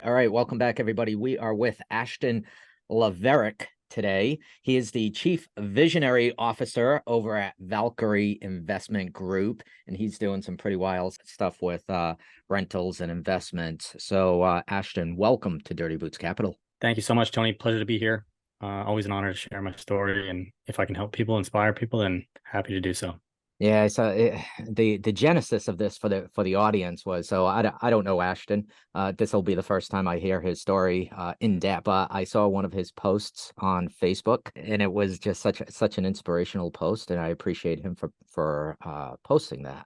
All right, welcome back, everybody. We are with Ashton Levarek today. He is the Chief Visionary Officer over at Valkyrie Investment Group, and he's doing some pretty wild stuff with rentals and investments. So, Ashton, welcome to Dirty Boots Capital. Thank you so much, Tony. Pleasure to be here. Always an honor to share my story, and if I can help people, inspire people, then happy to do so. Yeah, so the genesis of this for the audience was, so I don't know Ashton. This will be the first time I hear his story in depth. I saw one of his posts on Facebook, and it was just such an inspirational post, and I appreciate him for posting that.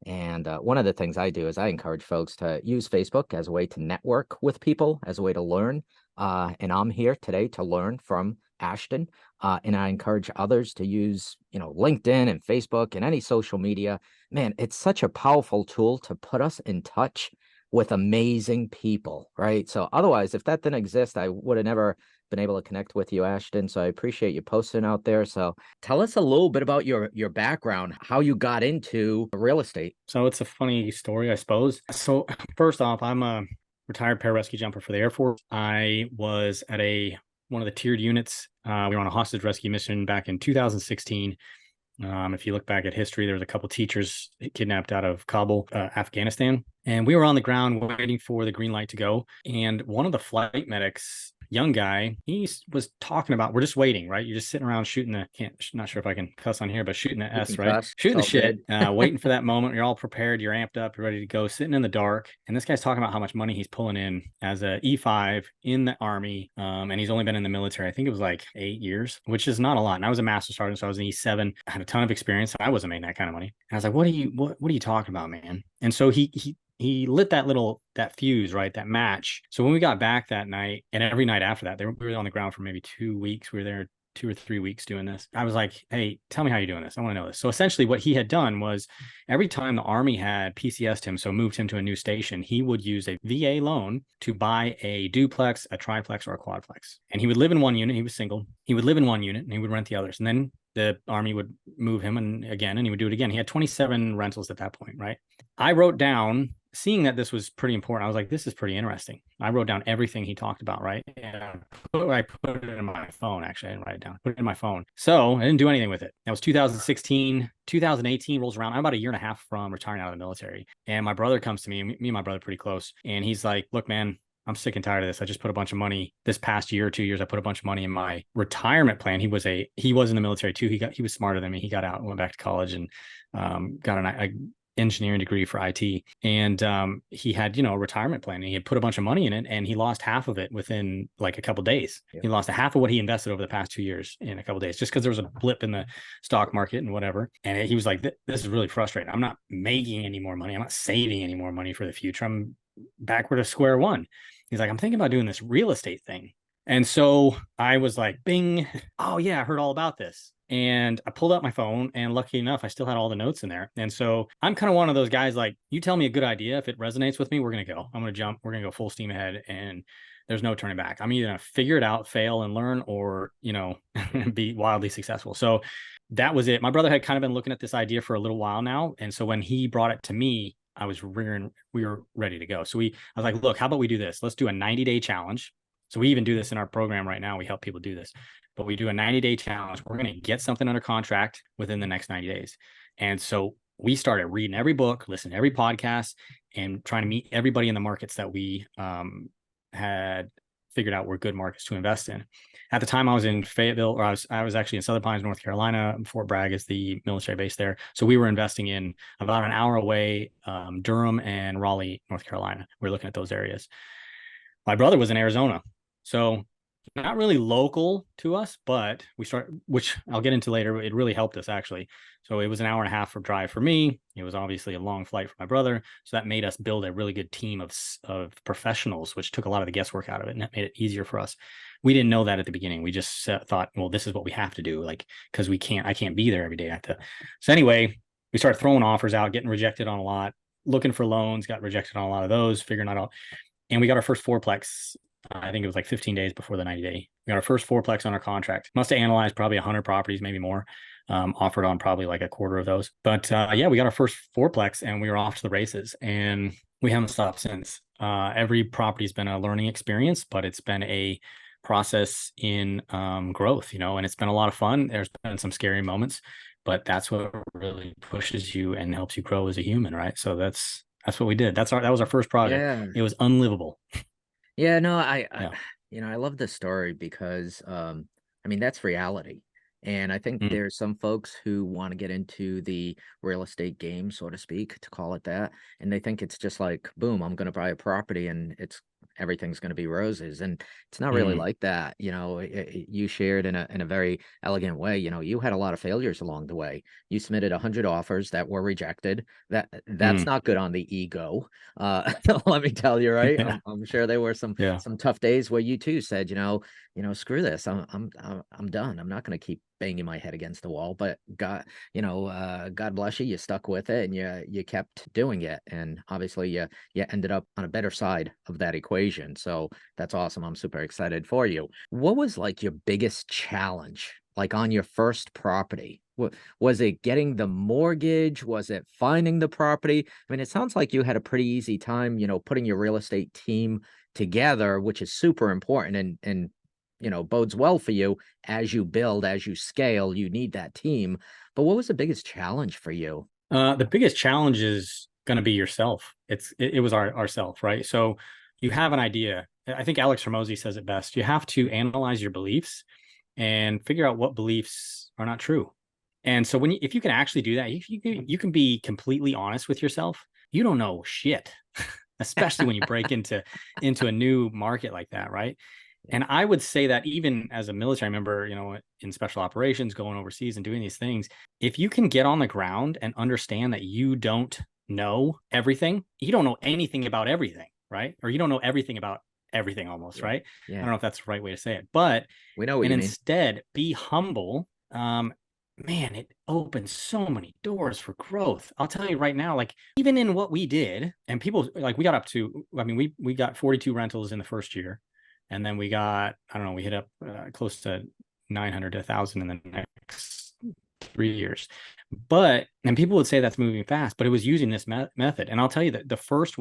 And one of the things I do is I encourage folks to use Facebook as a way to network with people, as a way to learn. And I'm here today to learn from Ashton. And I encourage others to use, LinkedIn and Facebook and any social media. Man, it's such a powerful tool to put us in touch with amazing people, right? So otherwise, if that didn't exist, I would have never been able to connect with you, Ashton. So I appreciate you posting out there. So tell us a little bit about your background, how you got into real estate. So it's a funny story, I suppose. So first off, I'm a retired pararescue jumper for the Air Force. I was at one of the tiered units. We were on a hostage rescue mission back in 2016. If you look back at history, there was a couple teachers kidnapped out of Kabul, Afghanistan. And we were on the ground waiting for the green light to go. And one of the flight medics, young guy, he was talking about, we're just waiting, right? You're just sitting around shooting not sure if I can cuss on here, but shooting the S, right? Shooting the shit, waiting for that moment. You're all prepared, you're amped up, you're ready to go, sitting in the dark. And this guy's talking about how much money he's pulling in as a E5 in the Army. And he's only been in the military, I think it was like 8 years, which is not a lot. And I was a master sergeant, so I was an E7. I had a ton of experience. I wasn't making that kind of money. And I was like, what are you talking about, man? And so he lit that fuse, right? That match. So when we got back that night, and every night after that, we were on the ground for maybe 2 weeks. We were there 2 or 3 weeks doing this. I was like, hey, tell me how you're doing this. I want to know this. So essentially what he had done was every time the Army had PCS'd him, so moved him to a new station, he would use a VA loan to buy a duplex, a triplex, or a quadplex. And he would live in one unit. He was single. He would live in one unit and he would rent the others. And then the Army would move him and he would do it again. He had 27 rentals at that point, right? I wrote down, seeing that this was pretty important, I was like, this is pretty interesting. I wrote down everything he talked about, right? And I put it in my phone. Actually, I didn't write it down. I put it in my phone. So I didn't do anything with it. That was 2016. 2018 rolls around. I'm about a year and a half from retiring out of the military. And my brother comes to me, me and my brother are pretty close. And he's like, look, man, I'm sick and tired of this. I just put a bunch of money this past year or 2 years. I put a bunch of money in my retirement plan. He was in the military too. He was smarter than me. He got out and went back to college and got an engineering degree for IT. And he had, a retirement plan, and he had put a bunch of money in it, and he lost half of it within like a couple of days. Yeah. He lost a half of what he invested over the past 2 years in a couple of days, just because there was a blip in the stock market and whatever. And he was like, this is really frustrating. I'm not making any more money. I'm not saving any more money for the future. I'm backward to square one. He's like, I'm thinking about doing this real estate thing. And so I was like, bing. Oh yeah, I heard all about this. And I pulled out my phone, and lucky enough, I still had all the notes in there. And so I'm kind of one of those guys, like, you tell me a good idea. If it resonates with me, we're going to go. I'm going to jump. We're going to go full steam ahead, and there's no turning back. I'm either going to figure it out, fail and learn, or, be wildly successful. So that was it. My brother had kind of been looking at this idea for a little while now. And so when he brought it to me, we were ready to go. So I was like, look, how about we do this? Let's do a 90-day challenge. So we even do this in our program right now. We help people do this, but we do a 90-day challenge. We're going to get something under contract within the next 90 days. And so we started reading every book, listening to every podcast, and trying to meet everybody in the markets that we had figured out were good markets to invest in. At the time, I was in Fayetteville, or I was actually in Southern Pines, North Carolina. Fort Bragg is the military base there. So we were investing in about an hour away, Durham and Raleigh, North Carolina. We were looking at those areas. My brother was in Arizona. So not really local to us, but which I'll get into later. It really helped us, actually. So it was an hour and a half drive for me. It was obviously a long flight for my brother. So that made us build a really good team of professionals, which took a lot of the guesswork out of it, and that made it easier for us. We didn't know that at the beginning. We just thought, well, this is what we have to do, like, because I can't be there every day. So anyway, we started throwing offers out, getting rejected on a lot, looking for loans, got rejected on a lot of those, figuring that out. And we got our first fourplex. I think it was like 15 days before the 90-day. We got our first fourplex on our contract. Must have analyzed probably 100 properties, maybe more. Offered on probably like a quarter of those. But we got our first fourplex, and we were off to the races, and we haven't stopped since. Every property's been a learning experience, but it's been a process in growth, and it's been a lot of fun. There's been some scary moments, but that's what really pushes you and helps you grow as a human, right? So that's what we did. That was our first project. Yeah. It was unlivable. Yeah, no, Yeah. I love this story because, I mean, that's reality. And I think Mm, there's some folks who want to get into the real estate game, so to speak, to call it that. And they think it's just like, boom, I'm going to buy a property and everything's going to be roses. And it's not really mm, like that. You shared in a very elegant way. You had a lot of failures along the way. You submitted 100 offers that were rejected. That's mm. not good on the ego. Let me tell you, right? Yeah. I'm sure there were Yeah. some tough days where you too said, screw this. I'm done. I'm not going to keep banging my head against the wall. But God bless you. You stuck with it and you kept doing it. And obviously you ended up on a better side of that equation. So that's awesome. I'm super excited for you. What was like your biggest challenge, like on your first property? Was it getting the mortgage? Was it finding the property? I mean, it sounds like you had a pretty easy time, putting your real estate team together, which is super important and bodes well for you as you build, as you scale, you need that team. But what was the biggest challenge for you? The biggest challenge is going to be yourself. It was ourself, right? So you have an idea. I think Alex Hormozy says it best. You have to analyze your beliefs and figure out what beliefs are not true. And so if you can actually do that, if you can be completely honest with yourself, you don't know shit, especially when you break into a new market like that, right? And I would say that even as a military member, in special operations, going overseas and doing these things, if you can get on the ground and understand that you don't know everything, you don't know anything about everything, right? Or you don't know everything about everything almost, Yeah. right? I Yeah. don't know if that's the right way to say it, but We know what and you mean. instead be humble. Man, it opens so many doors for growth. I'll tell you right now, like even in what we did, and people like we got up to, I mean, we got 42 rentals in the first year, and then we got, I don't know, we hit up close to 900 to 1,000 in the next 3 years. And people would say that's moving fast, but it was using this method. And I'll tell you that the first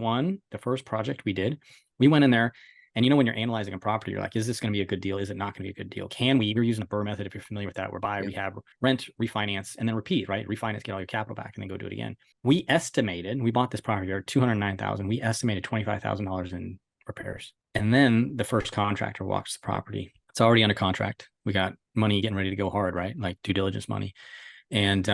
project we did, we went in there. And when you're analyzing a property, you're like, is this going to be a good deal? Is it not going to be a good deal? You're using a BRRRR method if you're familiar with that, where buy, Yep. rehab, rent, refinance, and then repeat, right? Refinance, get all your capital back, and then go do it again. We bought this property for 209,000. We estimated $25,000 in repairs. And then the first contractor walks the property. It's already under contract. We got money getting ready to go hard, right? Like due diligence money. And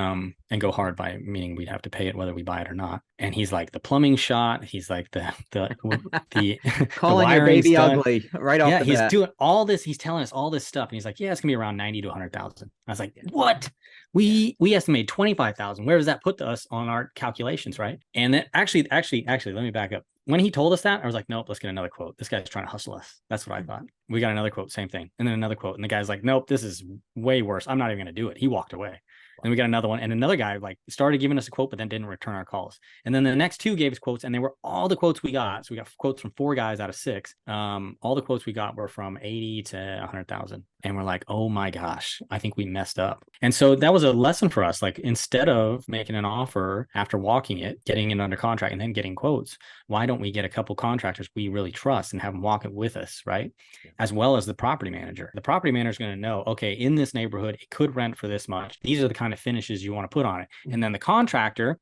go hard by meaning we'd have to pay it whether we buy it or not. And he's like the plumbing shot. He's like the the Calling your wiring's baby done. ugly right off Yeah, the he's bat. doing all this. He's telling us all this stuff, and he's like, "Yeah, it's gonna be around 90 to 100,000." I was like, Yeah. "What? Yeah. We estimated 25,000. Where does that put us on our calculations, right?" And then actually, let me back up. When he told us that, I was like, "Nope, let's get another quote. This guy's trying to hustle us." That's what I thought. We got another quote, same thing, and then another quote, and the guy's like, "Nope, this is way worse. I'm not even gonna do it." He walked away. Then we got another one, and another guy like started giving us a quote, but then didn't return our calls. And then the next two gave us quotes, and they were all the quotes we got. So we got quotes from 4 guys out of 6. All the quotes we got were from 80 to 100,000, and we're like, oh my gosh, I think we messed up. And so that was a lesson for us. Like instead of making an offer after walking it, getting it under contract, and then getting quotes, why don't we get a couple contractors we really trust and have them walk it with us, right? Yeah. As well as the property manager. The property manager is going to know, okay, in this neighborhood, it could rent for this much. These are the kind of finishes you want to put on it. And then the contractor,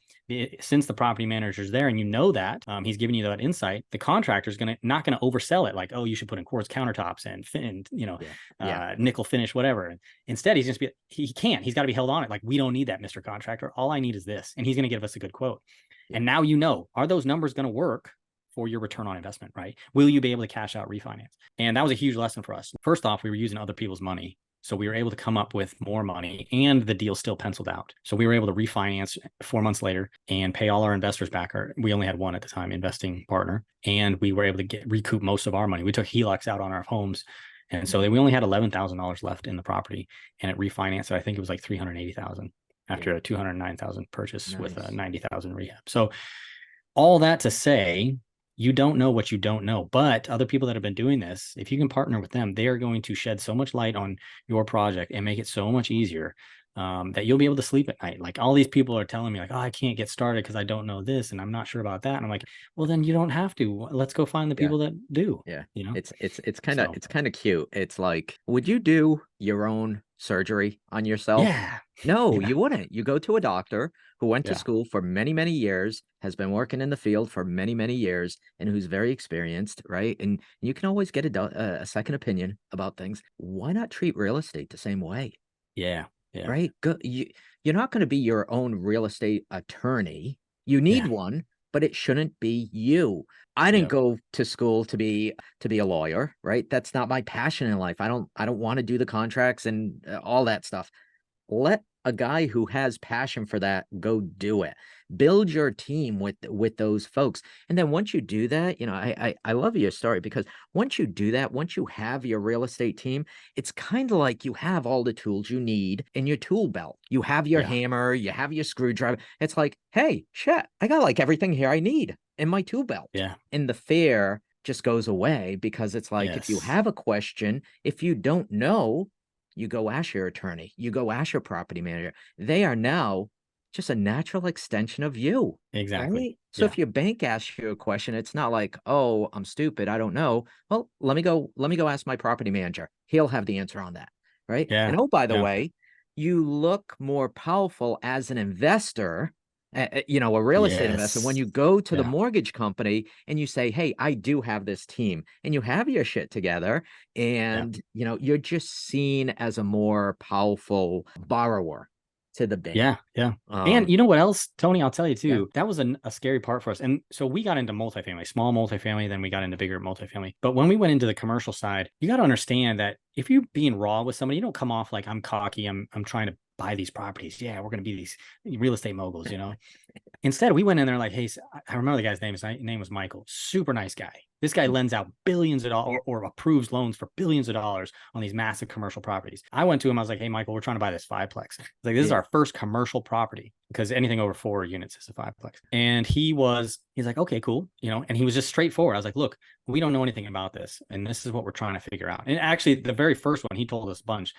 since the property manager is there and that he's giving you that insight, the contractor is not going to oversell it like, oh, you should put in quartz countertops and nickel finish, whatever. Instead, he's got to be held on it. Like, we don't need that, Mr. Contractor. All I need is this. And he's going to give us a good quote. Yeah. And now, are those numbers going to work for your return on investment, right? Will you be able to cash out refinance? And that was a huge lesson for us. First off, we were using other people's money. So we were able to come up with more money and the deal still penciled out. So we were able to refinance 4 months later and pay all our investors back. We only had one at the time, investing partner. And we were able to recoup most of our money. We took HELOCs out on our homes. And so we only had $11,000 left in the property, and it refinanced. I think it was like $380,000 after a $209,000 purchase with a $90,000 rehab. So all that to say, you don't know what you don't know, but other people that have been doing this, if you can partner with them, they are going to shed so much light on your project and make it so much easier that you'll be able to sleep at night. Like all these people are telling me like, oh, I can't get started because I don't know this and I'm not sure about that. And I'm like, well, then you don't have to. Let's go find the Yeah. people that do, Yeah. you know? It's So kind of cute. It's like, would you do your own surgery on yourself? yeah. No, Yeah. you wouldn't. You go to a doctor who went to Yeah. school for many, many years, has been working in the field for many, many years, and who's very experienced, right? And you can always get a second opinion about things. Why not treat real estate the same way? Yeah. Yeah. Right? You're not going to be your own real estate attorney. You need Yeah. one, but it shouldn't be you. I didn't Yep. go to school to be a lawyer, right? That's not my passion in life. I don't want to do the contracts and all that stuff. Let a guy who has passion for that go do it. Build your team with those folks. And then once you do that, you know, I love your story because once you do that, once you have your real estate team, it's kind of like you have all the tools you need in your tool belt. You have your Yeah. hammer, you have your screwdriver. It's like, hey, shit, I got like everything here I need in my tool belt. Yeah. And the fear just goes away because it's like if you Yes. have a question, if you don't know, you go ask your attorney, you go ask your property manager. They are now just a natural extension of you, Exactly. right? So Yeah. if your bank asks you a question, it's not like, oh, I'm stupid, I don't know. Well, let me go ask my property manager. He'll have the answer on that, right? And Yeah. oh, by the Yeah. way, you look more powerful as an investor, you know, a real estate investor, when Yes. you go to the Yeah. mortgage company and you say, hey, I do have this team, and you have your shit together, Yeah. and you know you're just seen as a more powerful borrower to the bank. Yeah, yeah. And you know what else, Tony? I'll tell you Yeah, too. That was a scary part for us. And so we got into multifamily, small multifamily, then we got into bigger multifamily. But when we went into the commercial side, you got to understand that if you're being raw with somebody, you don't come off like I'm cocky. I'm trying to buy these properties. Yeah, we're going to be these real estate moguls, you know. Instead, we went in there like, hey, I remember the guy's name. His name was Michael. Super nice guy. This guy lends out billions of dollars or approves loans for billions of dollars on these massive commercial properties. I went to him. I was like, hey, Michael, we're trying to buy this fiveplex. Like, this is yeah, our first commercial property because anything over 4 units is a fiveplex. And he's like, okay, cool. You know, and he was just straightforward. I was like, look, we don't know anything about this. And this is what we're trying to figure out. And actually, the very first one, he told us a bunch.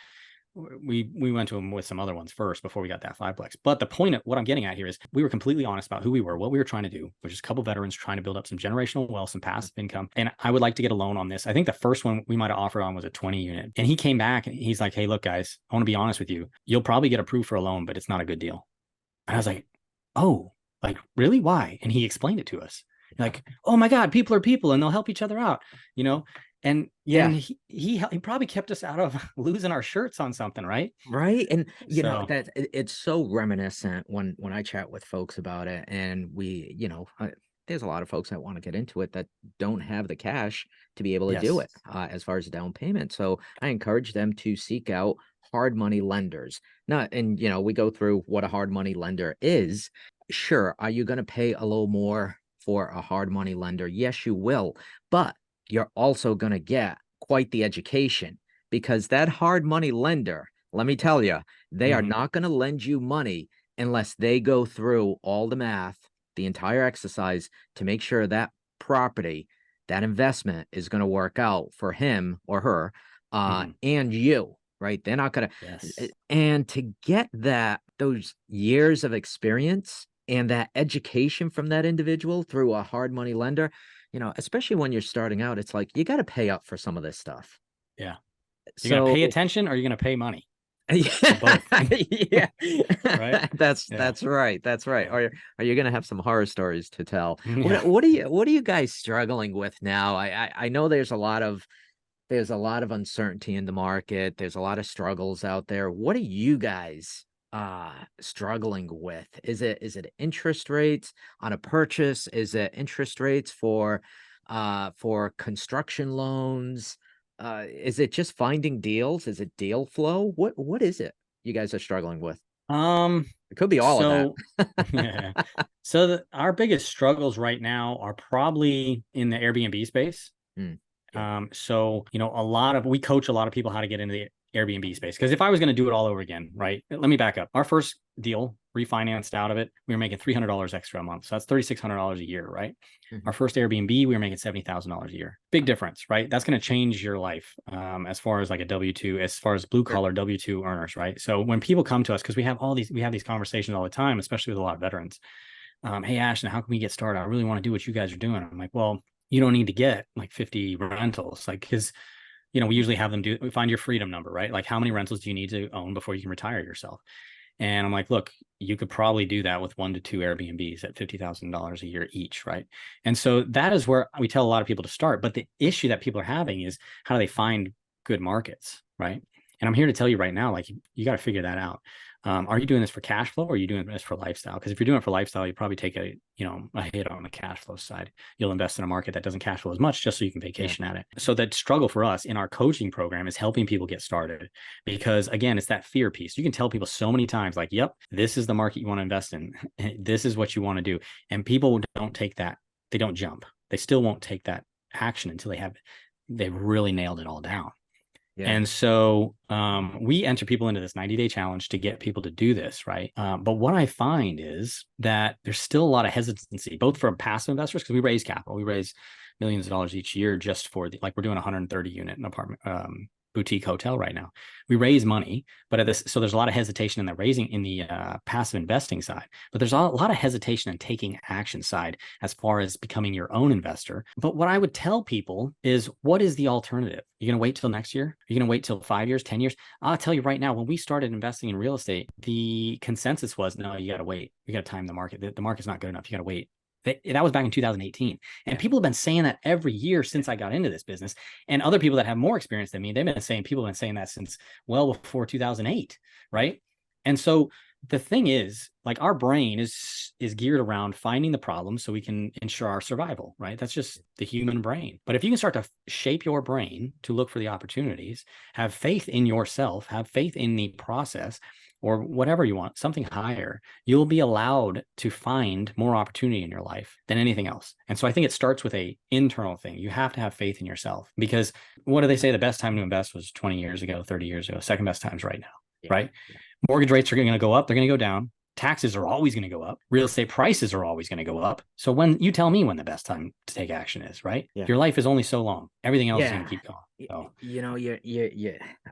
We went to him with some other ones first before we got that fiveplex. But the point of what I'm getting at here is we were completely honest about who we were, what we were trying to do, which is a couple veterans trying to build up some generational wealth, some passive income. And I would like to get a loan on this. I think the first one we might have offered on was a 20 unit. And he came back and he's like, hey, look, guys, I want to be honest with you. You'll probably get approved for a loan, but it's not a good deal. And I was like, oh, like really? Why? And he explained it to us. Like, oh my God, people are people and they'll help each other out, you know? And yeah, he probably kept us out of losing our shirts on something, right? right. And you know So that it's so reminiscent when I chat with folks about it, and we, you know, there's a lot of folks that want to get into it that don't have the cash to be able to do yes, it as far as down payment. So I encourage them to seek out hard money lenders. Not, and you know, we go through what a hard money lender is. Sure, are you going to pay a little more for a hard money lender? Yes, you will, but you're also going to get quite the education, because that hard money lender, let me tell you, they are hmm not going to lend you money unless they go through all the math, the entire exercise to make sure that property, that investment is going to work out for him or her, hmm and you, right? They're not going to, yes, and to get those years of experience and that education from that individual through a hard money lender, you know, especially when you're starting out, it's like you got to pay up for some of this stuff. yeah. You're gonna So pay attention or you're gonna pay money or yeah, both, yeah. right? Yeah, That's right. That's right. yeah, Are you gonna have some horror stories to tell? yeah. What are you guys struggling with now? I know there's a lot of uncertainty in the market. There's a lot of struggles out there. What are you guys struggling with? Is it interest rates on a purchase? Is it interest rates for construction loans? Is it just finding deals? Is it deal flow? What is it you guys are struggling with? Um, It could be all of that. so yeah. So our biggest struggles right now are probably in the Airbnb space. Mm, yeah. So you know, we coach a lot of people how to get into the Airbnb space. Because if I was going to do it all over again, right? Let me back up. Our first deal, refinanced out of it, we were making $300 extra a month. So that's $3,600 a year, right? Our first Airbnb, we were making $70,000 a year. Big difference, right? That's going to change your life as far as like a W-2, as far as blue collar W-2 earners, right? So when people come to us, because we have these conversations all the time, especially with a lot of veterans. Hey, Ashton, how can we get started? I really want to do what you guys are doing. I'm like, well, you don't need to get like 50 rentals, like, because we usually have them find your freedom number, right? Like, how many rentals do you need to own before you can retire yourself? And I'm like, look, you could probably do that with 1 to 2 Airbnbs at $50,000 a year each, right? And so that is where we tell a lot of people to start. But the issue that people are having is, how do they find good markets, right? And I'm here to tell you right now, like, you got to figure that out. Are you doing this for cash flow, or are you doing this for lifestyle? Because if you're doing it for lifestyle, you probably take a hit on the cash flow side. You'll invest in a market that doesn't cash flow as much, just so you can vacation at it. So that struggle for us in our coaching program is helping people get started, because again, it's that fear piece. You can tell people so many times, like, yep, this is the market you want to invest in. This is what you want to do. And people don't take that. They don't jump. They still won't take that action until they've really nailed it all down. Yeah. And so we enter people into this 90-day challenge to get people to do this, right? But what I find is that there's still a lot of hesitancy, both from passive investors, because we raise capital. We raise millions of dollars each year just for we're doing 130 unit in apartment boutique hotel right now. We raise money, but so there's a lot of hesitation in the raising, in the passive investing side, but there's a lot of hesitation in taking action side as far as becoming your own investor. But what I would tell people is, what is the alternative? You're going to wait till next year? Are you going to wait till 5 years, 10 years? I'll tell you right now, when we started investing in real estate, the consensus was, no, you got to wait. You got to time the market. The market's not good enough. You got to wait. That was back in 2018. And people have been saying that every year since I got into this business. And other people that have more experience than me, people have been saying that since well before 2008, right? And so the thing is, like, our brain is geared around finding the problem so we can ensure our survival, right? That's just the human brain. But if you can start to shape your brain to look for the opportunities, have faith in yourself, have faith in the process, or whatever you want, something higher, you'll be allowed to find more opportunity in your life than anything else. And so I think it starts with a internal thing. You have to have faith in yourself, because what do they say? The best time to invest was 20 years ago, 30 years ago. Second best time's right now, right? Yeah. Mortgage rates are going to go up. They're going to go down. Taxes are always going to go up. Real estate prices are always going to go up. So when you tell me when the best time to take action is, right? Yeah. Your life is only so long. Everything else is going to keep going. So.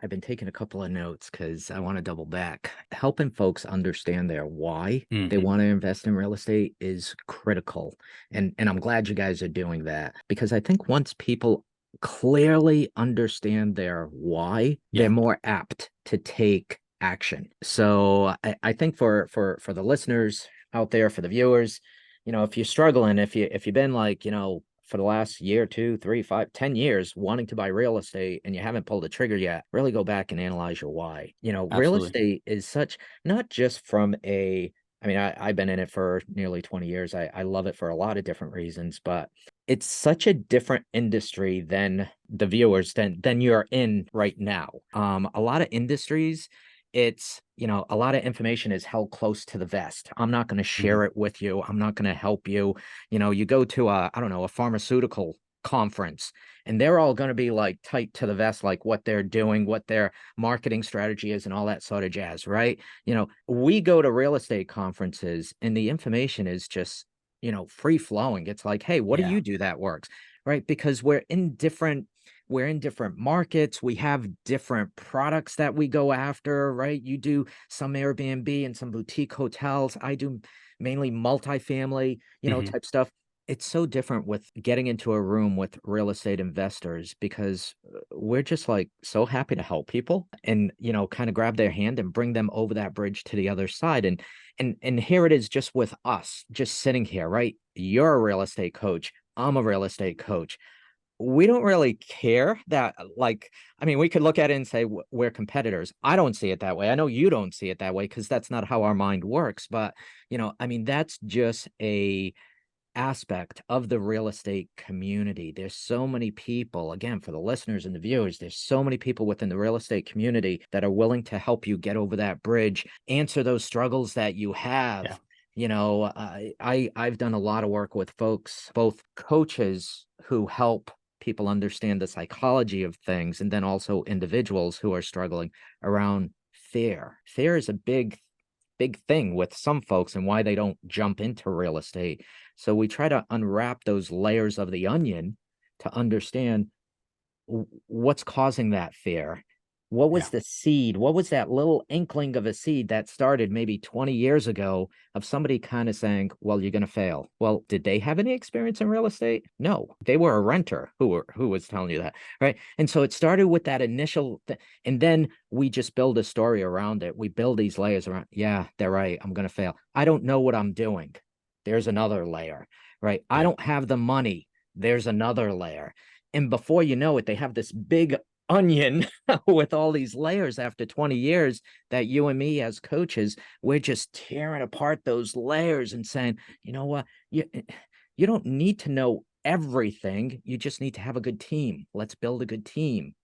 I've been taking a couple of notes because I want to double back. Helping folks understand their why they want to invest in real estate is critical. And I'm glad you guys are doing that, because I think once people clearly understand their why, they're more apt to take action. So I think for the listeners out there, for the viewers, if you're struggling, if you've been like, for the last year, 2, 3, 5, 10 years wanting to buy real estate and you haven't pulled the trigger yet, really go back and analyze your why. Absolutely. Real estate is such, not just from I've been in it for nearly 20 years. I love it for a lot of different reasons, but it's such a different industry than the viewers than you're in right now. A lot of industries, it's, a lot of information is held close to the vest. I'm not going to share it with you. I'm not going to help you. You go to a pharmaceutical conference, and they're all going to be like tight to the vest, like what they're doing, what their marketing strategy is, and all that sort of jazz, right? We go to real estate conferences and the information is just, free flowing. It's like, hey, what do you do that works? Right? Because we're in different markets. We have different products that we go after, right? You do some Airbnb and some boutique hotels. I do mainly multifamily, type stuff. It's so different with getting into a room with real estate investors, because we're just like so happy to help people and, kind of grab their hand and bring them over that bridge to the other side. And here it is, just with us, just sitting here, right? You're a real estate coach. I'm a real estate coach. We don't really care that, we could look at it and say we're competitors. I don't see it that way. I know you don't see it that way, because that's not how our mind works. But, that's just a aspect of the real estate community. There's so many people, again, for the listeners and the viewers, there's so many people within the real estate community that are willing to help you get over that bridge, answer those struggles that you have. Yeah. I've done a lot of work with folks, both coaches who help people understand the psychology of things, and then also individuals who are struggling around fear. Fear is a big thing with some folks and why they don't jump into real estate. So we try to unwrap those layers of the onion to understand what's causing that fear. What was Yeah. the seed? What was that little inkling of a seed that started maybe 20 years ago of somebody kind of saying, well, you're going to fail? Well, did they have any experience in real estate? No, they were a renter who was telling you that, right? And so it started with that initial and then we just build a story around it. We build these layers around, yeah, they're right. I'm going to fail. I don't know what I'm doing. There's another layer, right? I Yeah. don't have the money. There's another layer. And before you know it, they have this big onion with all these layers after 20 years that you and me as coaches, we're just tearing apart those layers and saying, you know what, you don't need to know everything. You just need to have a good team. Let's build a good team.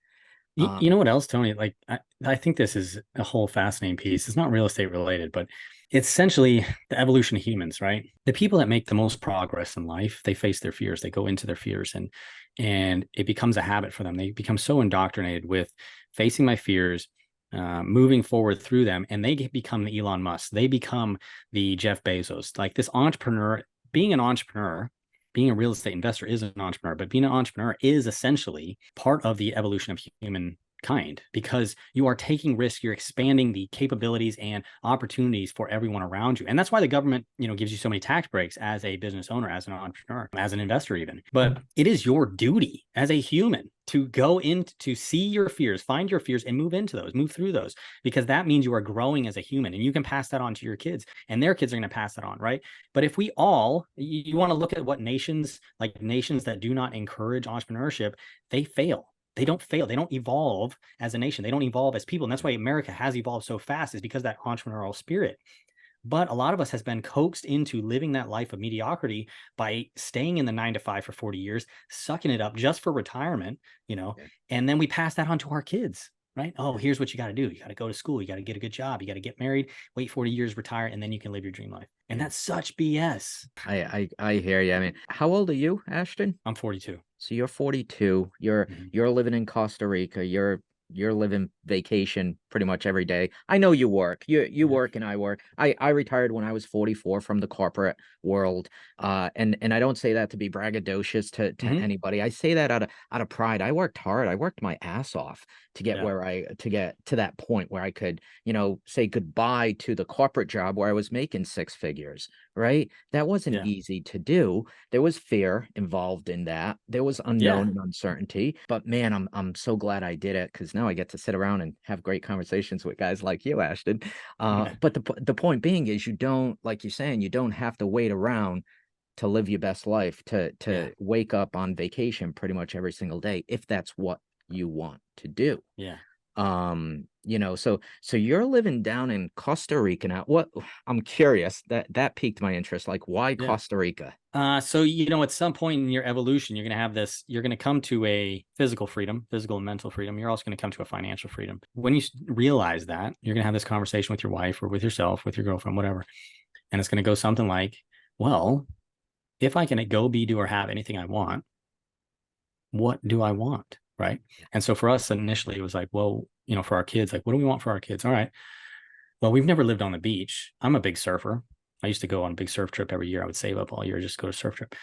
You know what else, Tony? Like, I think this is a whole fascinating piece. It's not real estate related, but it's essentially the evolution of humans, right? The people that make the most progress in life, they face their fears, they go into their fears, and it becomes a habit for them. They become so indoctrinated with facing my fears, moving forward through them, and they become the Elon Musk. They become the Jeff Bezos. Like this entrepreneur, being an entrepreneur, being a real estate investor is an entrepreneur, but being an entrepreneur is essentially part of the evolution of humankind because you are taking risks, you're expanding the capabilities and opportunities for everyone around you. And that's why the government, gives you so many tax breaks as a business owner, as an entrepreneur, as an investor even. But it is your duty as a human to go in to see your fears, find your fears and move into those, move through those, because that means you are growing as a human and you can pass that on to your kids and their kids are going to pass that on, right? But if we all, you want to look at what nations, like nations that do not encourage entrepreneurship, they fail. They don't fail. They don't evolve as a nation. They don't evolve as people. And that's why America has evolved so fast, is because of that entrepreneurial spirit. But a lot of us has been coaxed into living that life of mediocrity by staying in the 9 to 5 for 40 years, sucking it up just for retirement, and then we pass that on to our kids, right? Oh, here's what you got to do. You got to go to school. You got to get a good job. You got to get married, wait 40 years, retire, and then you can live your dream life. And that's such BS. I hear you. I mean, how old are you, Ashton? I'm 42. So you're 42. You're living in Costa Rica. You're living vacation pretty much every day. I know you work. You work and I work. I retired when I was 44 from the corporate world. And I don't say that to be braggadocious to anybody. I say that out of pride. I worked hard. I worked my ass off to get to get to that point where I could, say goodbye to the corporate job where I was making six figures, right? That wasn't easy to do. There was fear involved in that. There was unknown and uncertainty. But man, I'm so glad I did it, because now I get to sit around and have great conversations with guys like you, Ashton. But the point being is, you don't, like you're saying, you don't have to wait around to live your best life, to wake up on vacation pretty much every single day, if that's what you want to do. So you're living down in Costa Rica now. What, I'm curious, that piqued my interest. Like, why Costa Rica? So, at some point in your evolution, you're going to come to a physical freedom, physical and mental freedom. You're also going to come to a financial freedom. When you realize that, you're going to have this conversation with your wife or with yourself, with your girlfriend, whatever. And it's going to go something like, well, if I can go, be, do, or have anything I want, what do I want? Right. And so for us initially, it was like, well, for our kids, like, what do we want for our kids? All right. Well, we've never lived on the beach. I'm a big surfer. I used to go on a big surf trip every year. I would save up all year, just go to surf trip.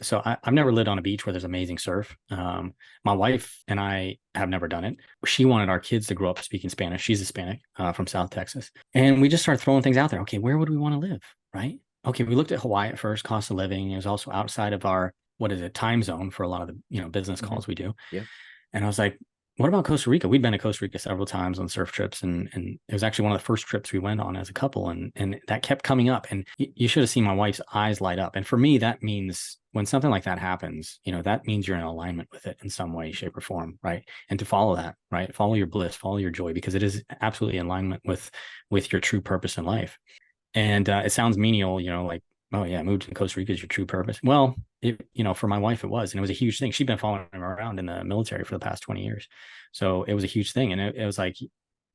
So I've never lived on a beach where there's amazing surf. My wife and I have never done it. She wanted our kids to grow up speaking Spanish. She's Hispanic from South Texas. And we just started throwing things out there. Okay, where would we want to live? Right. Okay, we looked at Hawaii at first, cost of living. It was also outside of our, time zone for a lot of the, business calls we do. Yeah. And I was like, what about Costa Rica? We'd been to Costa Rica several times on surf trips, and it was actually one of the first trips we went on as a couple, and that kept coming up. And you should have seen my wife's eyes light up. And for me, that means when something like that happens, that means you're in alignment with it in some way, shape, or form, right? And to follow that, right? Follow your bliss, follow your joy, because it is absolutely in alignment with your true purpose in life. And it sounds menial, like, oh yeah, moved to Costa Rica is your true purpose. Well, for my wife, it was, and it was a huge thing. She'd been following him around in the military for the past 20 years. So it was a huge thing. And it was like,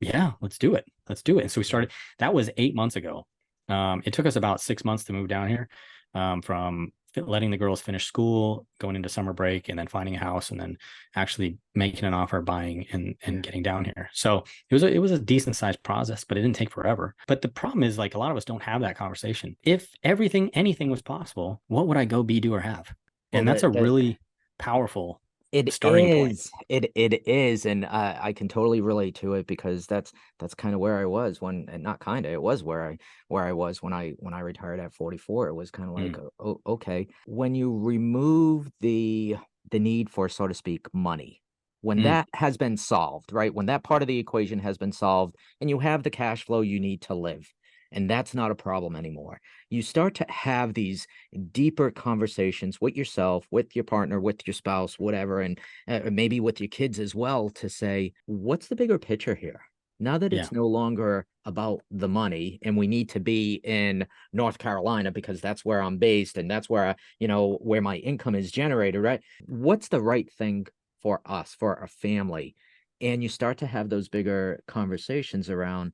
yeah, let's do it. Let's do it. And so we started, that was 8 months ago. It took us about 6 months to move down here from letting the girls finish school, going into summer break, and then finding a house, and then actually making an offer, buying, and getting down here. So it was a decent sized process, but it didn't take forever. But the problem is, like, a lot of us don't have that conversation. If anything was possible, what would I go be, do, or have? Well, And that's a that really powerful it starting point. is. It is, and I can totally relate to it because that's kind of where I was when, and not kind of, it was where I was when I retired at 44. It was kind of like, Mm, oh, okay, when you remove the need for, so to speak, money, when mm, that has been solved, right? When that part of the equation has been solved, and you have the cash flow you need to live, and that's not a problem anymore. You start to have these deeper conversations with yourself, with your partner, with your spouse, whatever, and maybe with your kids as well, to say, what's the bigger picture here? Now that yeah, it's no longer about the money and we need to be in North Carolina because that's where I'm based and that's where where my income is generated, right? What's the right thing for us, for a family? And you start to have those bigger conversations around,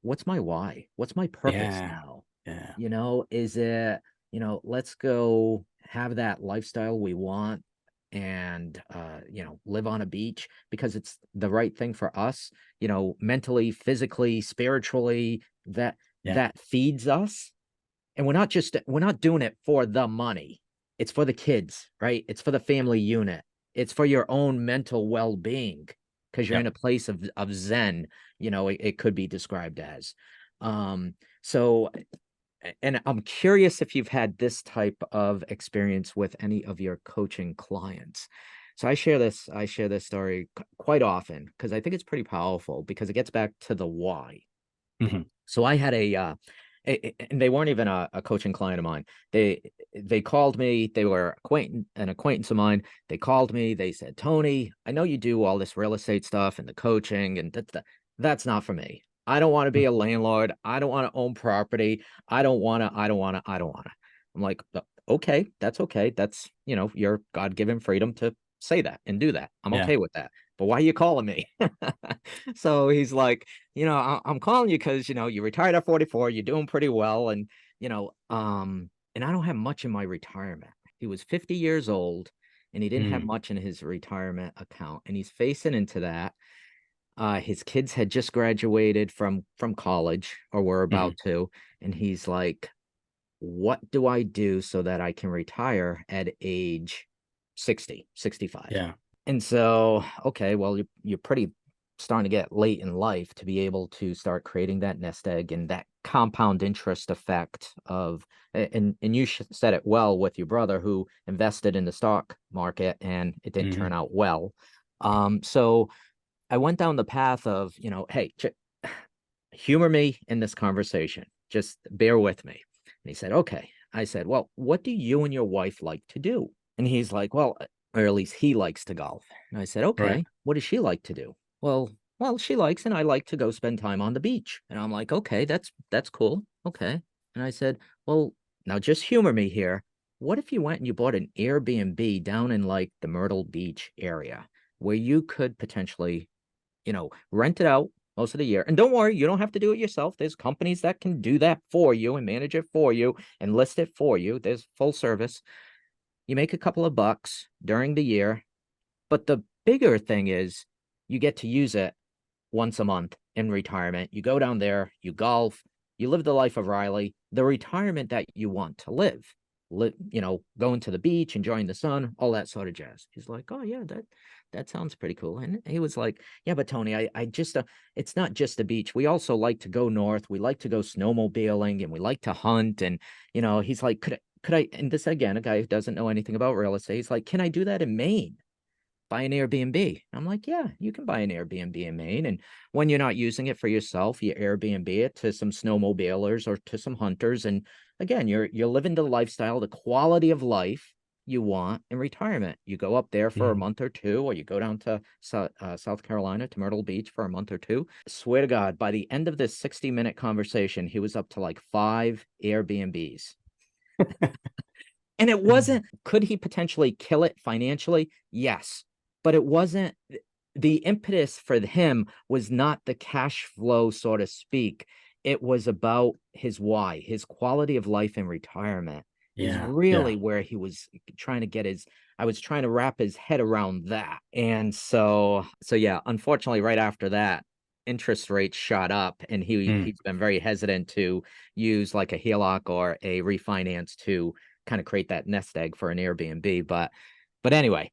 what's my why? What's my purpose yeah, now? yeah, Is it, let's go have that lifestyle we want and live on a beach because it's the right thing for us, mentally, physically, spiritually, that yeah, that feeds us. And we're not doing it for the money. It's for the kids, right? It's for the family unit. It's for your own mental well-being because you're in yep, a place of zen, it could be described as. So and I'm curious if you've had this type of experience with any of your coaching clients. So I share this story quite often because I think it's pretty powerful because it gets back to the why. hmm, So I had and they weren't even a coaching client of mine. They called me. They were an acquaintance of mine. They called me. They said, "Tony, I know you do all this real estate stuff and the coaching, and that's not for me. I don't want to be a landlord. I don't want to own property. I don't want to. I don't want to. I don't want to." I'm like, okay, that's okay. That's your God-given freedom to say that and do that. I'm yeah, okay with that. But why are you calling me? So he's like, I'm calling you because, you retired at 44, you're doing pretty well. And I don't have much in my retirement. He was 50 years old and he didn't have mm, much in his retirement account. And he's facing into that. His kids had just graduated from college or were hmm, about to. And he's like, what do I do so that I can retire at age 60, 65? yeah, And so, okay, well, you're pretty starting to get late in life to be able to start creating that nest egg and that compound interest effect of, and you said it well with your brother who invested in the stock market and it didn't hmm, turn out well. So I went down the path of, hey, humor me in this conversation. Just bear with me. And he said, okay. I said, well, what do you and your wife like to do? And he's like, well, or at least he likes to golf. And I said, right, okay, what does she like to do? Well, she likes, and I like to go spend time on the beach. And I'm like, okay, that's cool. Okay. And I said, well, now just humor me here. What if you went and you bought an Airbnb down in like the Myrtle Beach area where you could potentially rent it out most of the year. And don't worry, you don't have to do it yourself. There's companies that can do that for you and manage it for you and list it for you. There's full service. You make a couple of bucks during the year, but the bigger thing is you get to use it once a month in retirement. You go down there, you golf, you live the life of Riley, the retirement that you want to live. Going to the beach, enjoying the sun, all that sort of jazz. He's like, oh yeah, that sounds pretty cool. And he was like, yeah, but Tony, I just it's not just the beach. We also like to go north. We like to go snowmobiling and we like to hunt. And he's like, could I, and this again, a guy who doesn't know anything about real estate, he's like, can I do that in Maine? Buy an Airbnb. I'm like, yeah, you can buy an Airbnb in Maine. And when you're not using it for yourself, you Airbnb it to some snowmobilers or to some hunters. And again, you're living the lifestyle, the quality of life you want in retirement. You go up there for a hmm. month or two, or you go down to South Carolina to Myrtle Beach for a month or two. I swear to God, by the end of this 60-minute conversation, he was up to like 5 Airbnbs. And it wasn't, could he potentially kill it financially? Yes. But it wasn't, the impetus for him was not the cash flow, so to speak. It was about his why, his quality of life in retirement. is Yeah. Yeah. really where he was trying to get his, I was trying to wrap his head around that. And so yeah, unfortunately, right after that, interest rates shot up, and Mm. he's been very hesitant to use like a HELOC or a refinance to kind of create that nest egg for an Airbnb. But anyway,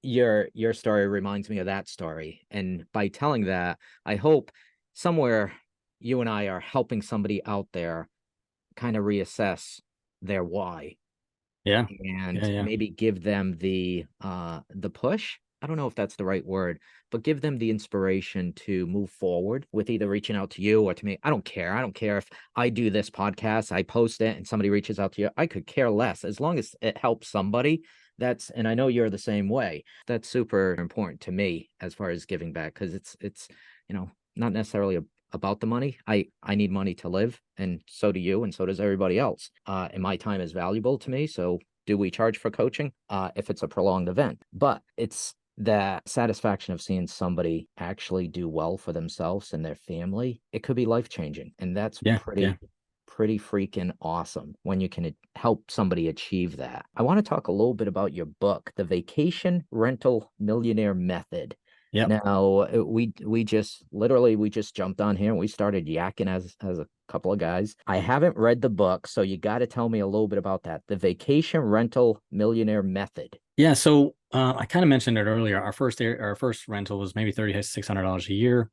your story reminds me of that story. And by telling that, I hope somewhere you and I are helping somebody out there kind of reassess their why, Yeah. Yeah. and Yeah. maybe give them the push. I don't know if that's the right word, but give them the inspiration to move forward with either reaching out to you or to me. I don't care. I don't care if I do this podcast, I post it, and somebody reaches out to you. I could care less as long as it helps somebody. That's, and I know you're the same way. That's super important to me as far as giving back, because it's not necessarily about the money. I need money to live, and so do you, and so does everybody else. And my time is valuable to me. So do we charge for coaching? If it's a prolonged event, but it's that satisfaction of seeing somebody actually do well for themselves and their family. It could be life changing, and that's Yeah. Yeah. pretty freaking awesome when you can help somebody achieve that. I want to talk a little bit about your book, The Vacation Rental Millionaire Method. Yep. Now, we just jumped on here and we started yakking as a couple of guys. I haven't read the book, so you got to tell me a little bit about that. The Vacation Rental Millionaire Method. Yeah. So I kind of mentioned it earlier. Our first rental was maybe $3,600 a year.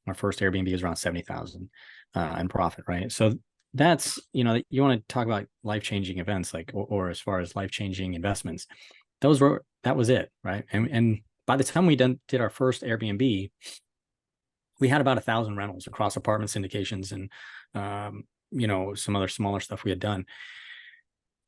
Our first Airbnb was around 70,000 in profit, right? So that's, you want to talk about life-changing events, like, or as far as life-changing investments, that was it, right? And by the time we did our first Airbnb, we had about 1,000 rentals across apartment syndications and some other smaller stuff we had done.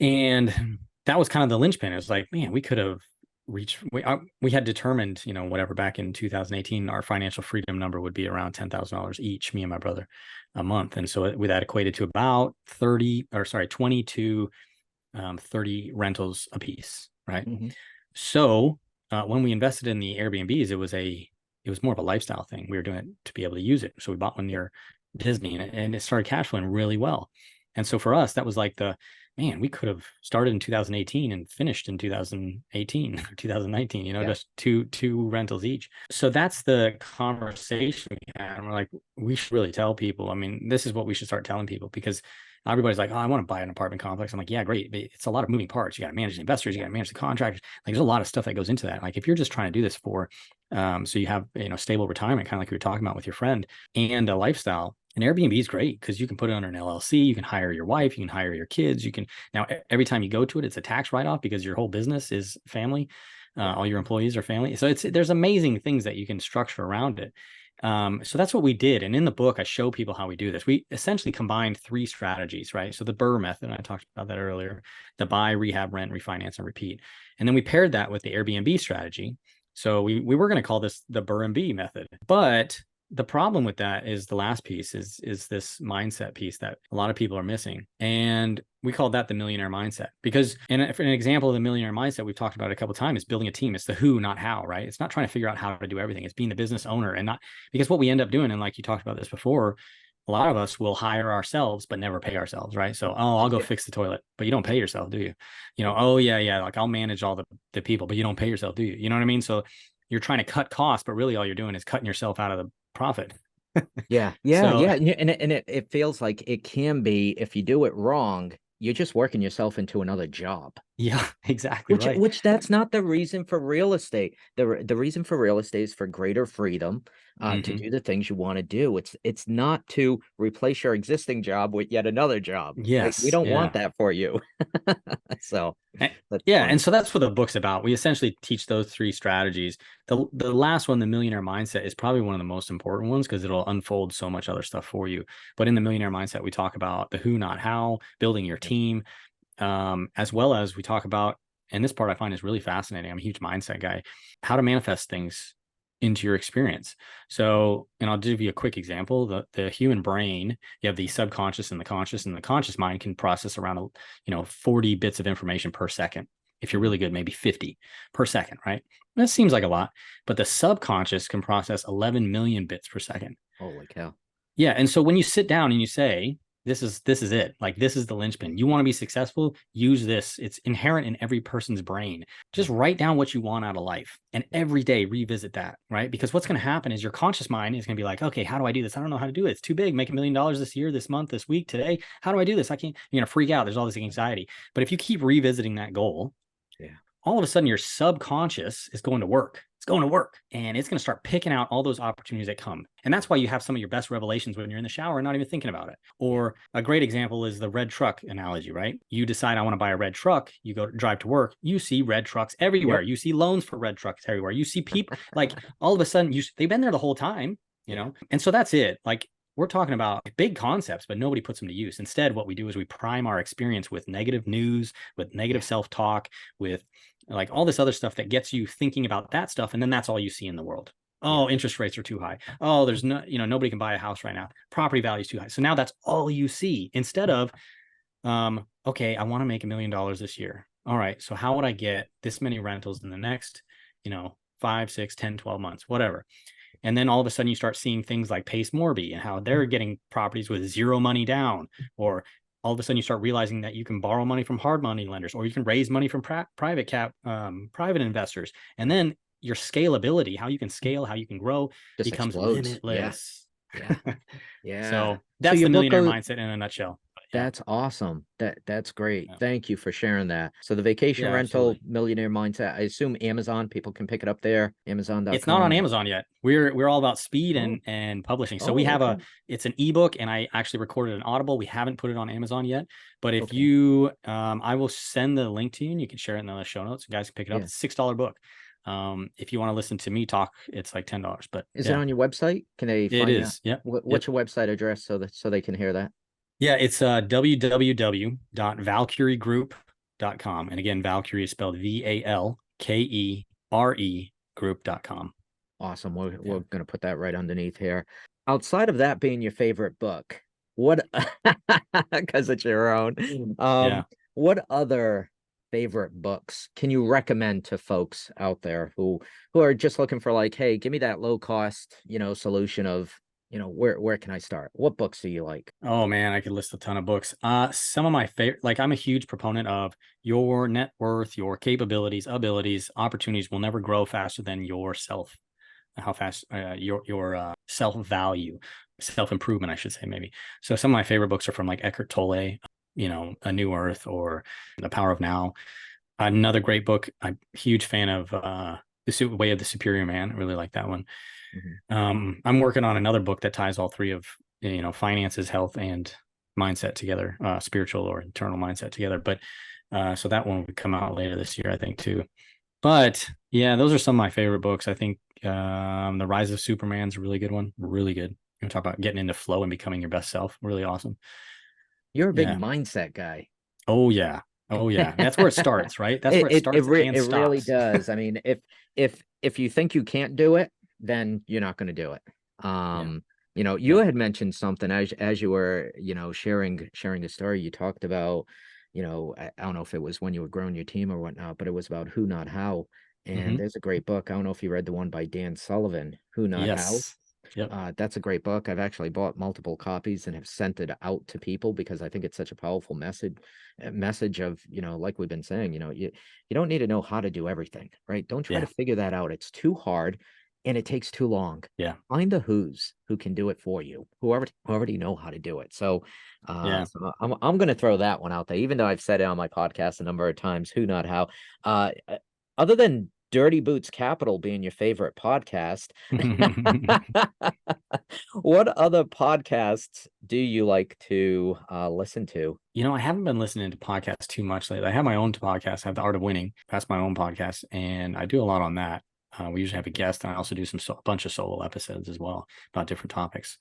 And that was kind of the linchpin. It was like, man, we could have we had determined, whatever, back in 2018, our financial freedom number would be around $10,000 each, me and my brother, a month. And so that equated to about 20 to 30 rentals a piece, right? Mm-hmm. So when we invested in the Airbnbs, it was more of a lifestyle thing. We were doing it to be able to use it. So we bought one near Disney, and it started cash flowing really well. And so for us, that was like we could have started in 2018 and finished in 2018 or 2019, just two rentals each. So that's the conversation we had. And we're like, we should really tell people. I mean, this is what we should start telling people, because everybody's like, oh, I want to buy an apartment complex. I'm like, yeah, great. But it's a lot of moving parts. You got to manage the investors. You got to manage the contractors. Like, there's a lot of stuff that goes into that. Like, if you're just trying to do this for, so you have, stable retirement, kind of like you were talking about with your friend, and a lifestyle, an Airbnb is great because you can put it under an LLC. You can hire your wife. You can hire your kids. You can, now every time you go to it, it's a tax write-off because your whole business is family. All your employees are family. So there's amazing things that you can structure around it. So that's what we did. And in the book, I show people how we do this. We essentially combined 3 strategies, right? So the BRRRR method, I talked about that earlier, the buy, rehab, rent, refinance, and repeat. And then we paired that with the Airbnb strategy. So we were going to call this the BRRRR method, but the problem with that is the last piece is this mindset piece that a lot of people are missing. And we call that the millionaire mindset, because, and for an example of the millionaire mindset, we've talked about it a couple of times, is building a team. It's the who, not how, right? It's not trying to figure out how to do everything. It's being the business owner, and not, because what we end up doing, and like you talked about this before, a lot of us will hire ourselves, but never pay ourselves, right? So, oh, I'll go fix the toilet, but you don't pay yourself, do you? Oh yeah. Like, I'll manage all the people, but you don't pay yourself, do you? You know what I mean? So you're trying to cut costs, but really all you're doing is cutting yourself out of the profit. Yeah. So And it feels like it can be, if you do it wrong, you're just working yourself into another job. yeah, exactly right. Which that's not the reason for real estate. The reason for real estate is for greater freedom, to do the things you want to do. It's not to replace your existing job with yet another job. We Yes. don't want Yeah. that for you. So that's Yeah, and funny. so that's what the book's about. We essentially teach those 3 strategies. The last one, the millionaire mindset, is probably one of the most important ones because it'll unfold so much other stuff for you. But in the millionaire mindset, we talk about the who, not how, building your team, as well as we talk about, and this part I find is really fascinating. I'm a huge mindset guy, how to manifest things into your experience. So, and I'll give you a quick example. The human brain, you have the subconscious and the conscious mind can process around 40 bits of information per second. If you're really good, maybe 50 per second, right? That seems like a lot, but the subconscious can process 11 million bits per second. Holy cow. Yeah. And so when you sit down and you say, this is it. Like, this is the linchpin. You want to be successful, use this. It's inherent in every person's brain. Just write down what you want out of life and every day revisit that, right? Because what's going to happen is your conscious mind is going to be like, okay, how do I do this? I don't know how to do it. It's too big. Make $1 million this year, this month, this week, today. How do I do this? I can't. You're going to freak out. There's all this anxiety. But if you keep revisiting that goal, all of a sudden your subconscious is going to work. It's going to work, and it's going to start picking out all those opportunities that come. And that's why you have some of your best revelations when you're in the shower and not even thinking about it. Or a great example is the red truck analogy, right? You decide, I want to buy a red truck. You go drive to work. You see red trucks everywhere. You see loans for red trucks everywhere. You see people like all of a sudden they've been there the whole time, you know? And so that's it. Like, we're talking about big concepts, but nobody puts them to use. Instead, what we do is we prime our experience with negative news, with negative self-talk, with like all this other stuff that gets you thinking about that stuff. And then that's all you see in the world. Oh, interest rates are too high. Oh, there's no, nobody can buy a house right now. Property value is too high. So now that's all you see, instead of, okay, I want to make $1 million this year. All right. So how would I get this many rentals in the next, 5, 6, 10, 12 months, whatever. And then all of a sudden you start seeing things like Pace Morby and how they're getting properties with zero money down, or all of a sudden you start realizing that you can borrow money from hard money lenders, or you can raise money from private investors. And then your scalability, how you can scale, how you can grow, just becomes explodes. limitless. Yeah. So that's the millionaire mindset in a nutshell. That's awesome. That's great. Thank you for sharing that. So the Vacation Rental Millionaire Mindset, I assume Amazon, people can pick it up there, Amazon.com. It's not on Amazon yet. We're all about speed and publishing. So we have it's an ebook, and I actually recorded an Audible. We haven't put it on Amazon yet, but if you, I will send the link to you and you can share it in the show notes. You guys can pick it up. It's a $6 book. If you want to listen to me talk, it's like $10, but is it on your website? Can they find it? Is. Yeah. What's your website address so they can hear that? Yeah, it's www.valkyriegroup.com. And again, Valkyrie is spelled VALKERE group.com. Awesome. We're going to put that right underneath here. Outside of that being your favorite book, what, because it's your own, what other favorite books can you recommend to folks out there who are just looking for like, hey, give me that low cost, solution of, where can I start? What books do you like? Oh man, I could list a ton of books. Some of my favorite, like, I'm a huge proponent of your net worth, your capabilities, abilities, opportunities will never grow faster than yourself. How fast your self-value, self-improvement, I should say, maybe. So some of my favorite books are from like Eckhart Tolle, A New Earth, or The Power of Now. Another great book, I'm a huge fan of The Way of the Superior Man. I really like that one. I'm working on another book that ties all three of, finances, health, and mindset together, spiritual or internal mindset together. But so that one would come out later this year, I think, too. But yeah, those are some of my favorite books. I think The Rise of Superman's a really good one. Really good. You talk about getting into flow and becoming your best self. Really awesome. You're a big mindset guy. Oh yeah. That's where it starts, right? That's where it starts. It really does. I mean, if you think you can't do it, then you're not going to do it. You had mentioned something as you were, sharing the story. You talked about, I don't know if it was when you were growing your team or whatnot, but it was about who, not how. And there's a great book. I don't know if you read the one by Dan Sullivan, Who, Not How. Yep. That's a great book. I've actually bought multiple copies and have sent it out to people because I think it's such a powerful message of, like we've been saying, you don't need to know how to do everything, right? Don't try to figure that out. It's too hard and it takes too long. Yeah. Find the who's who can do it for you, who already know how to do it. So, so I'm going to throw that one out there, even though I've said it on my podcast a number of times, Who, Not How. Other than Dirty Boots Capital being your favorite podcast, what other podcasts do you like to listen to? I haven't been listening to podcasts too much lately. I have my own podcast. I have The Art of Winning. That's my own podcast, and I do a lot on that. We usually have a guest, and I also do a bunch of solo episodes as well about different topics.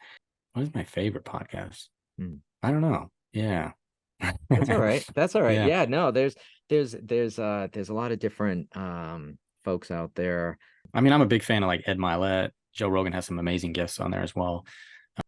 What is my favorite podcast? I don't know. Yeah. That's all right. Yeah, no, there's a lot of different folks out there. I mean, I'm a big fan of like Ed Milet. Joe Rogan has some amazing guests on there as well.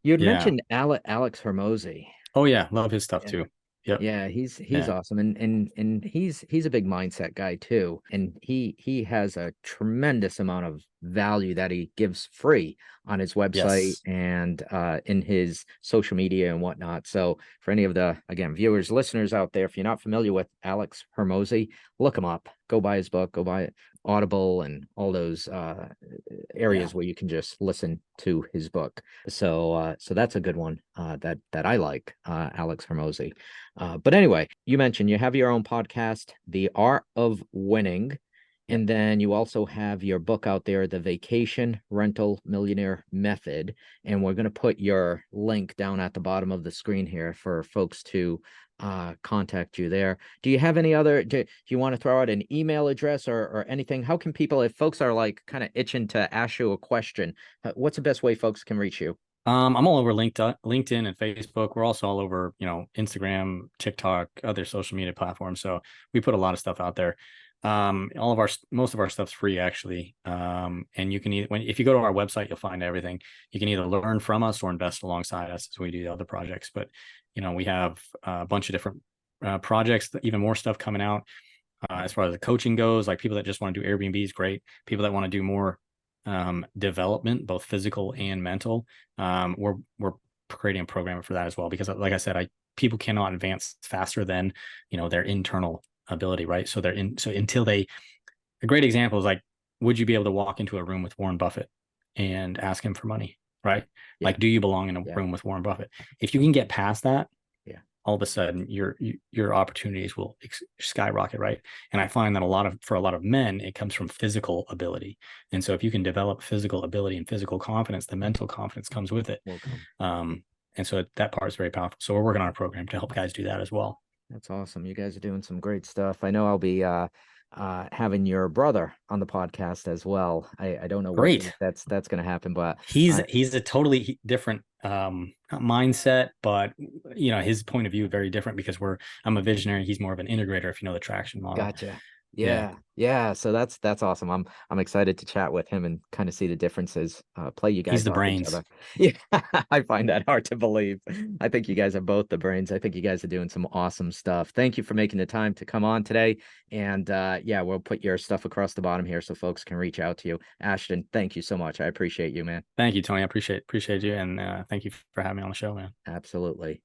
You'd mentioned Alex Hormozi. Oh yeah, love his stuff too. Yep. Yeah, he's Yeah. awesome, and he's a big mindset guy too, and he has a tremendous amount of value that he gives free on his website Yes. and in his social media and whatnot. So for any of the, again, viewers, listeners out there, if you're not familiar with Alex Hermosi, look him up. Go buy his book. Go buy Audible and all those Yeah. areas where you can just listen to his book. So that's a good one that I like, Alex Hermosi. But anyway, you mentioned you have your own podcast, The Art of Winning. Yep. And then you also have your book out there, The Vacation Rental Millionaire Method. And we're going to put your link down at the bottom of the screen here for folks to contact you there. Do you have any other, do you want to throw out an email address or anything? How can people, if folks are like kind of itching to ask you a question, what's the best way folks can reach you? I'm all over LinkedIn and Facebook. We're also all over, Instagram, TikTok, other social media platforms. So we put a lot of stuff out there. Most of our stuff's free actually. And you can if you go to our website, you'll find everything. You can either learn from us or invest alongside us as we do the other projects. But we have a bunch of different projects, even more stuff coming out. As far as the coaching goes, like people that just want to do Airbnbs, great. People that want to do more development, both physical and mental, we're creating a program for that as well. Because, like I said, people cannot advance faster than their internal ability, right? So until a great example is like, would you be able to walk into a room with Warren Buffett and ask him for money, right? Yeah, Like, do you belong in a yeah, room with Warren Buffett? If you can get past that, yeah. all of a sudden your opportunities will skyrocket, right? And I find that for a lot of men, it comes from physical ability. And so if you can develop physical ability and physical confidence, the mental confidence comes with it. Welcome. And so that part is very powerful. So we're working on a program to help guys do that as well. That's awesome. You guys are doing some great stuff. I know I'll be having your brother on the podcast as well. I don't know what date Great. that's going to happen, but He's a totally different mindset, but his point of view is very different because I'm a visionary. He's more of an integrator, if you know the traction model. gotcha. Yeah. Yeah. So that's awesome. I'm excited to chat with him and kind of see the differences. Play you He's guys the off each brains. other. Yeah, I find that hard to believe. I think you guys are both the brains. I think you guys are doing some awesome stuff. Thank you for making the time to come on today. And yeah, we'll put your stuff across the bottom here so folks can reach out to you. Ashton, thank you so much. I appreciate you, man. Thank you, Tony. I appreciate you, and thank you for having me on the show, man. Absolutely.